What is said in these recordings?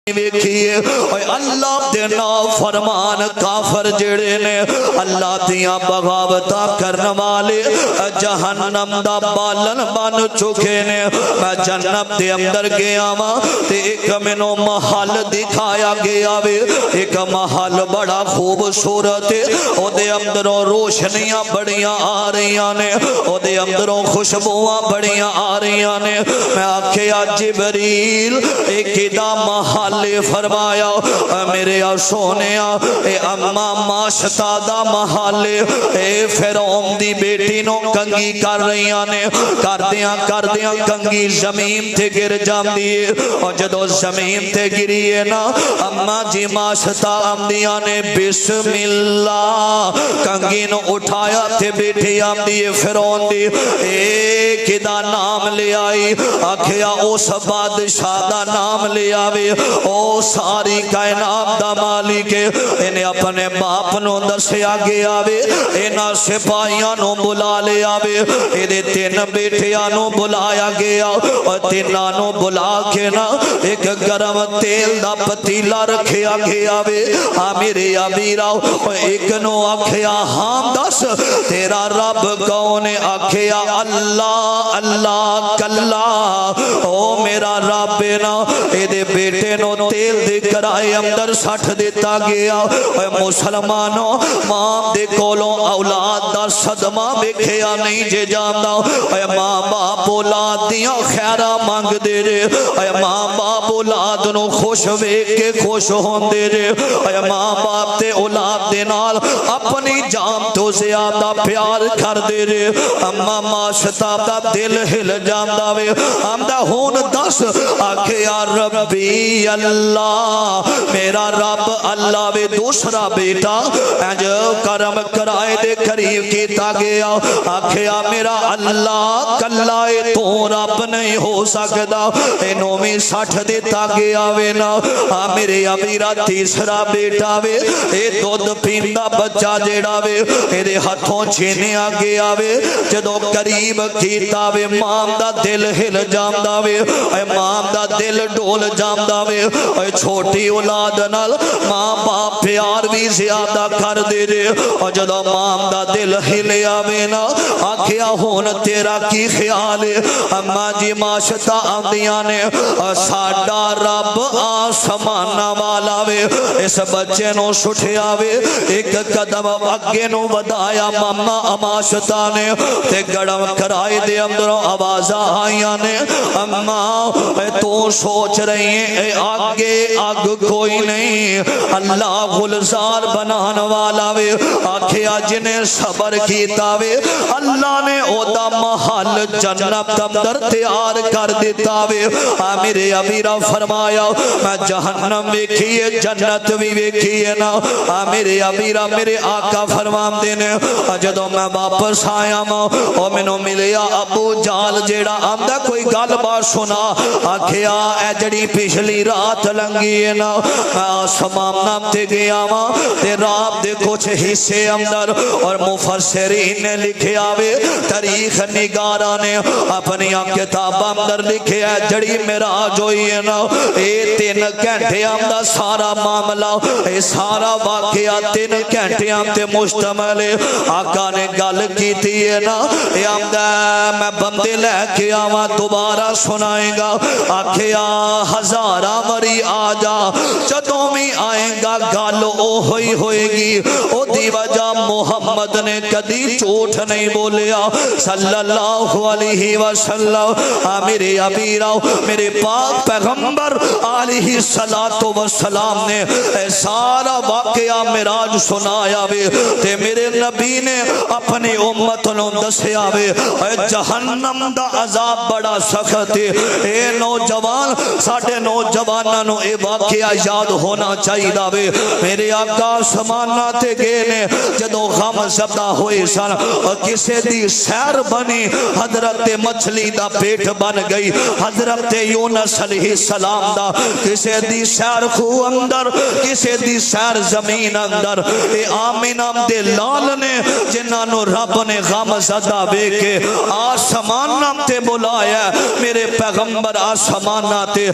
ویکھیے اللہ دے نافرمان کافر جڑے نے اللہ دیاں بغاوتاں کرن والے جہنم دا بالن بن چکے نے میں جنت دے اندر گیا ہاں تے ایک مینوں محل دکھایا گیا وے ایک محل بڑا خوبصورت ہے او دے اندروں روشنیاں بڑیاں آ رہیاں نے او دے اندروں خوشبوواں بڑیاں آ رہیاں نے میں آکھیا جبریل ایک دا محل فرمایا میرے سونیا اے اما ماشتا دا محل اے فرعون دی بیٹی نو کنگی کر رہیاں نے کردیاں کنگی زمین تے گر جاندی اور جدو زمین تے گریے نا اما جی ماشتا آمدیاں نے بسم اللہ کنگی نو اٹھایا تے بیٹی آمدی فرعون دی اے کدا نام لے آئی آکھیا اس بادشاہ دا نام لے آوے او ساری کائنات دا مالک انہیں اپنے باپ نو دسیا گیا وے انہاں سپاہیاں نو بلا لے آوے انہیں تین بیٹیاں نو بلایا گیا اور تیناں نو بلا کے نا ایک گرم تیل دا پتیلا رکھیا گیا وے میرے امیرا ایک نو آکھیا ہاں دس تیرا رب کون آکھیا اللہ اللہ کلا او میرا رب نا اے بیٹے نو تیل دے کرائے اندر سٹھ دیتا گیا اے مسلمانوں ماں دے کولوں اولاد دا صدمہ بکھیا نہیں جے جاندا اے ماں باپ اولاد دیاں خیرہ مانگ دے رے اے ماں باپ اولاد نو خوش ویک کے خوش ہون دے رے اے ماں باپ تے اولاد دے نال اپنی جان تو زیادہ پیار کر دے رے اما ماشتا دا دل ہل جاندا وے آمدہ ہون دس آکھے یا ربی اللہ میرا رب اللہ وے دوسرا بیٹا جو کرم کرائے دے قریب کیتا گیا آکھیا میرا اللہ کلائے تو رب نہیں ہو سکتا انہوں میں سٹھ دیتا گیا وے نا میرے امیرہ تیسرا بیٹا وے اے دودھ پیندہ بچہ جیڑا وے میرے ہاتھوں چھینے آ گیا وے جدو قریب کیتا وے مام دا دل ہل جامدہ وے مام دا دل ڈول جامدہ وے چھوٹی اولاد نال ماں باپ پیار بھی زیادہ کر دے رے اور جدو مام دا دل ہلے آوے نا آکھیا ہون تیرا کی خیال ہے اما جی ماشتا آندیاں نے ساڑا رب آسمانہ والا وے اس بچے نو سٹھے آوے ایک قدم اگے نو ودایا ماما اماشتا نے تے گڑم کرائے دے اندروں آوازہ آئیاں نے اما تو سوچ رہی ہیں آگے آگ کوئی نہیں اللہ گلزار بنان والا وے آکھیا جنہیں صبر کیتا وے اللہ نے اودا محل جنت اندر تیار کر دیتا وے میرے امیرہ فرمایا میں جہنم ویکھیے جنت بھی ویکھیے نا میرے امیرہ میرے آقا فرمام دینے جدو میں واپس آیا ماں اور میں نو ملیا ابو جال جیڑا آمدہ کوئی گال بات سنا آکھیا اے جڑی پچھلی رات لنگی ہے نا آسمان نام تے گیا ماں تے رات دے کچھ حصے اندر اور مفسرین نے لکھے آوے تاریخ نگارانے اپنی کتاب اندر لکھے ہے جڑی معراج ہوئی ہے نا اے 3 گھنٹے اندر سارا معاملہ اے سارا واقعہ 3 گھنٹے اندر مشتمل ہے آقا نے گل کی تھی ہے نا اے اندر میں بندے لے کے آواں دوبارہ سنائیں گا آکھیا ہزارہ وری آجا جدوں میں آئیں گا گالو او ہوئی ہوئے گی او دی وجہ محمد نے کدی جھوٹ نہیں بولیا صلی اللہ علیہ وسلم میرے امیرہ میرے پاک پیغمبر علیہ السلام نے سارا واقعہ معراج سنایا وے تے میرے نبی نے اپنی امت نو دسیا وے جہنم دا عذاب بڑا سخت ہے اے نوجوان ساڑھے نوجوانہ نو اے واقعہ یاد ہونا چاہیے وے میرے آقا سمانہ تے گئے نے جدو غم زدہ ہوئے سن کسے دی سیر بنی حضرت مچھلی دا پیٹ بن گئی حضرت یونس علیہ السلام دا کسے دی سیر خو اندر کسے دی سیر زمین اندر اے آمینہ دے لال نے جنہاں نو رب نے غم زدہ بے کے آسمانہ تے بلایا میرے پیغمبر آسمانہ تے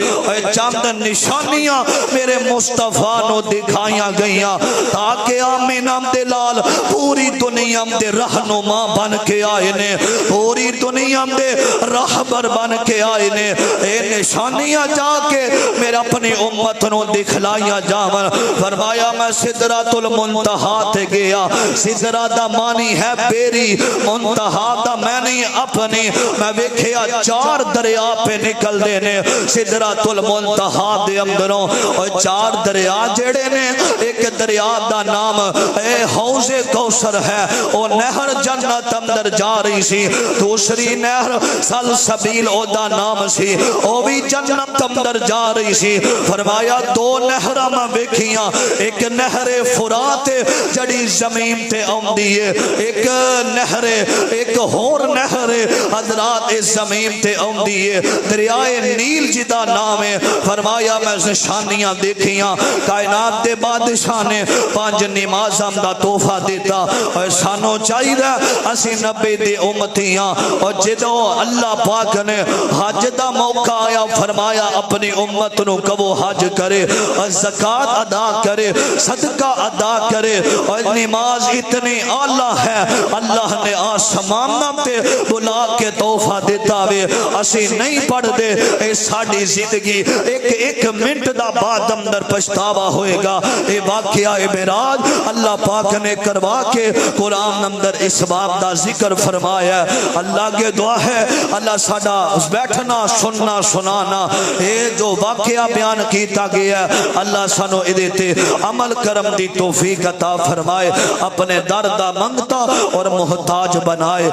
چاند نشانیاں میرے مصطفیٰ نو دکھائیاں گئیاں تاکہ آمینہ دے لال پوری دنیا دے رہنما بن کے آئے نے پوری دنیا دے راہبر بن کے آئے نے اے نشانیاں جا کے میرا اپنی امت نو دکھلائیاں جاون فرمایا میں سدرۃ المنتہا تے گیا سدرہ دا معنی ہے بیری منتہا دا میں نہیں اپنی میں ویکھیا 4 دریا پہ نکل دے نے سدرۃ المنتہا دے اندروں اور 4 دریا جڑے نے ایک دریا دا نام اے حوض کوثر ہے او نہر جنت اندر جا رہی سی دوسری نہر سلسبیل او دا نام سی او بھی جنت اندر جا رہی سی فرمایا 2 نہراں میں ویکھیاں ایک نہر فرات جڑی زمین تے اوندی ہے ایک نہر ایک ہور نہر حضرات اس زمین تے اوندی ہے دریائے نیل جدا نام ہے فرمایا میں نشانیاں دیکھیاں کائنات دے بادشاہ نے 5 نمازاں دا تحفہ دیتا اور سانو چاہیے اسی نبی دی امتیاں اور جدو اللہ پاک نے حج دا موقع آیا فرمایا اپنی امت نو کبو حج کرے اور زکاة ادا کرے صدقہ ادا کرے اور نماز اتنی اعلیٰ ہے اللہ نے آسمان تے بلا کے تحفہ دیتا وے اسی نہیں پڑھ دے اے ساڑی زندگی ایک منٹ دا بعد اندر پشتاوا ہوئے گا اے واقعہ معراج اللہ پاک نے کروا کے قرآن اندر اس باب دا ذکر فرمایا اللہ کے دعا ہے اللہ ساڑا بیٹھنا سننا سنانا اے جو واقعہ بیان کیتا گیا اللہ سانو ادھے عمل کرم دی توفیق عطا فرمائے اپنے دردہ منگتا اور محتاج بنائے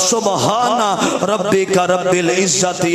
سبحان ربک رب العزت